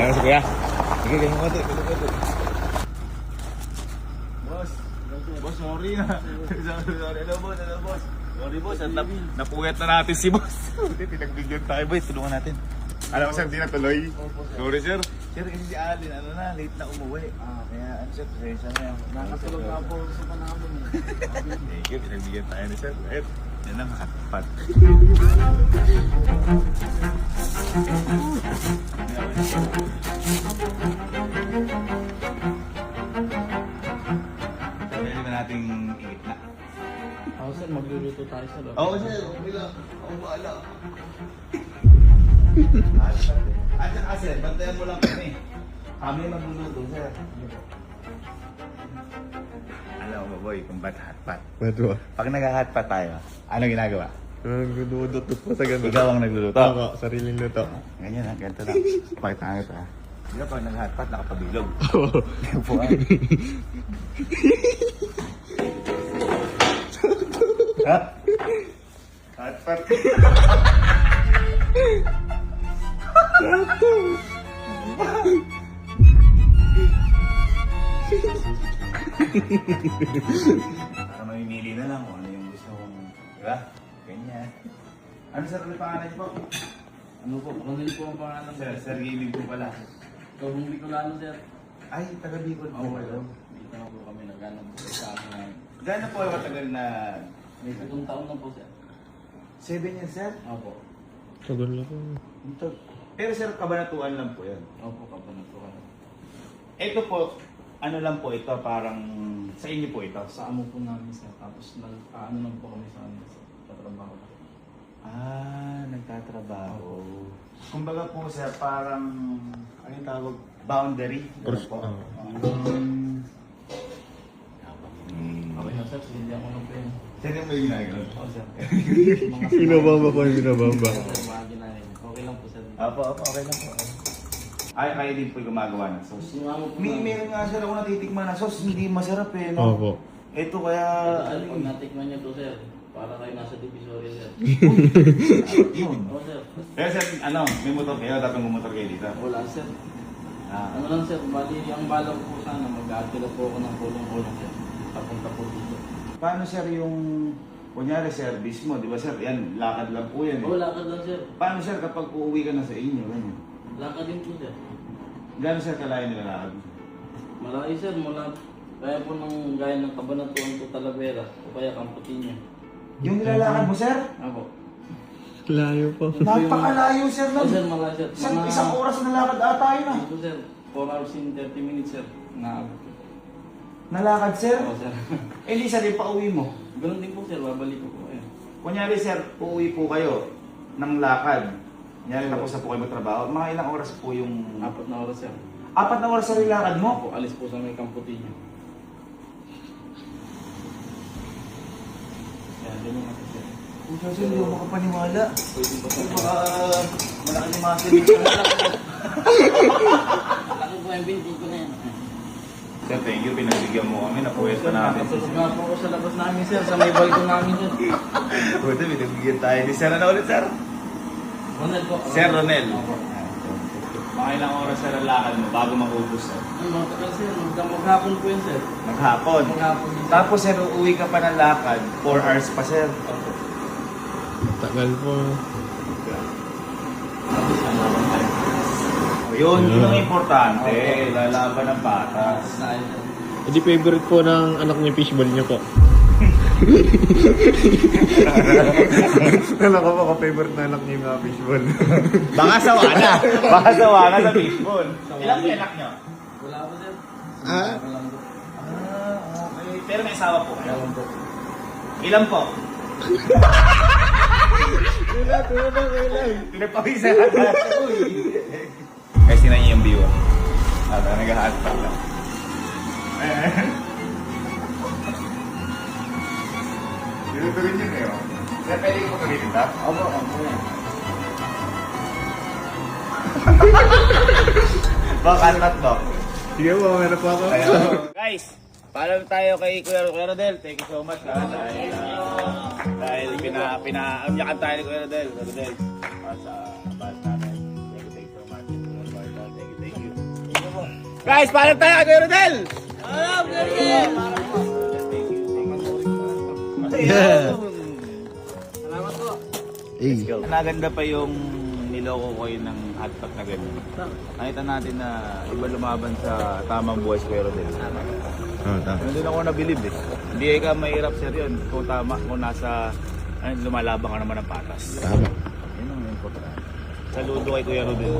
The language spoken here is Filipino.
Ano sa kuya? Sige, ganyan ko ito. Boss, sorry na. Sorry, ano boss? Sorry boss, at napuyat na natin si boss. Pinagbigyan tayo boys, tulungan natin. Alam mo sir, hindi natuloy. Sorry sir. Sir, kasi si Alin, late na umuwi. Kaya ano sir, presensya na yan. Nakatulog na po sa panahon eh. Thank you, pinagbigyan tayo ni sir. Yan ang katapat. Pwede ba nating igitna? Ako sir, magluluto tayo sir. Oo sir, okay lang. Ako bahala. At saka sir, bantayan mo lang kami. Kami magluluto sir. Alam mo boy, kung ba't hotpot? Ba't ba? Pag nag-hotpot tayo, ano ginagawa? Nagdududot po sa ganun. Ikaw ang nagluluto. Ako, sariling luto. Ganyan ha, ganito lang. Pakita nga ito ha. Di ba pag nag-hotpot, nakapabilog? Oo. Upuan. Ha? Hotpot. Para mamimili na lang kung ano yung gusto kong, di ba? Ganyan. Ano sir, ano pangalan niyo po? Ano po, Ronel po ang pangalan Sir, Sir Gaming po pala. Kung Bicolano sir. Ay, taga Bicol po Oo, pala. dito na po kami naghanap po sa amin. Gano'n po katagal na May 7 taon na po sir. 7 years, sir? Opo. Tagal na po. Ito. Pero sir, kabanatuan lang po yan. Opo, kapanat po kami. Ito po, ano lang po ito, parang sa inyo po ito. Sa amo po namin sir. Tapos nag-ano lang po kami sa amin sa katrabaho. Ah, nagtatrabaho. Kumbaga po sir, parang, ano yung tawag? Boundary. Ganun po. Okay na sir, sindihan ko lang po yun. Sir, yung may ginagawa? Oo sir. Binabamba ko yung binabamba. Sir, mga ginahin. Okay lang po sir. Apo, okay lang po. Ay, kayo din po yung gumagawa ng sauce. Yung amo po May namin. meron nga sir ako natitikman na sauce, hindi masarap eh, no? Opo. Ito kaya, Sir, pag natikman niyo to sir, para kayo nasa divisory sir. yun. Oo sir. Kaya sir, may motor kayo, dapat motor kayo dito. Wala sir. Ah, Ano lang sir, bali ang balak po sana, mag-aatila po ako ng kulong-kulong sir. Papunta po dito. paano sir yung, kunyari service mo, di ba sir, yan, lakad lang po yan Oo, eh. lakad lang sir. Paano sir kapag uuwi ka na sa inyo, ganyan? Lakad din po sir. Gano'n sir kalayo nilalakad mo? Malayo sir, mula kaya po ng gaya ng Cabanatuan to Talavera o kaya Campotinho. Yung nilalakad mo sir? Ako. Layo po. Napakalayo sir Oo nun. sir, malayo sir. Isang oras na lakad ata yun ah. Ito sir, 4 hours in 30 minutes sir. Naabot. Nalakad sir? Oo sir. Eh di sir, yung pauwi mo. Ganun din po sir, babalik ko po. Ayun. Kunyari sir, uuwi po kayo ng lakad. Kunyari tapos na po kayo magtrabaho. Mga ilang oras po yung... 4 na oras sir. 4 na oras sa lakad mo? Ako, alis po sa may Campotinho. Yan, din yung kasi sir. Kung sir, hindi ako makapaniwala. Pwede ba sir? Baka malaki yung muscle dito. Laki po yung binti ko na yan. Sir, thank you. Pinagbigyan mo kami. Napuwesta namin. Nakatulog nga po ako sa labas namin sir, sa may balkon namin sir. Buti, pinagbigyan tayo ni sir. Ano ulit, sir? Ronel po. Sir Ronel. Opo. Mga ilang oras sir ang lakad mo bago mag-ubos, sir? Ay, mga tagal sir, maghapon po yun sir. Maghapon. Maghapon yun. Tapos sir, uuwi ka pa ng lakad. 4 hours pa, sir. Opo. Tagal po. Tapos ano, Yun ang importante. Lalaban ng batas. sayang sir. Hindi favorite po ng anak niya fishball niyo po. Alam ko baka favorite na anak niya yung mga fishball. Baka sawa na. Baka sawa na sa baseball. Ilang po anak nyo? Wala po sir. Ah? Wala po. Okay. Pero may asawa po kayo. Wala po. Ilan po? Kailan? Pinapawisa ka na. Guys, tinan niyo yung view. Nag-hot pa lang. Tinutuloy niyo kayo. Sir, pwede ko tuloy ba? Opo, opo yan. Baka not ba? Sige po, meron po ako. Guys, paalam tayo kay Kuya Rodel. Thank you so much. Dahil pinaamyakan tayo ni Kuya Rodel. Rodel, para sa bus namin. Thank you so much. Thank you. Guys, paalam tayo kay Rodel! Naganda pa yung niloko ko yun ng hotpot na gano'n. Nakita natin na iba lumaban sa tamang buhay si Kuya Rodel. Oh, tama. Doon ako nabilib eh. Hindi ka mahirap sir yun kung tama, kung nasa lumalaban ka naman ng patas. Tama. Yun ang important. Saludo kay Kuya Rodel.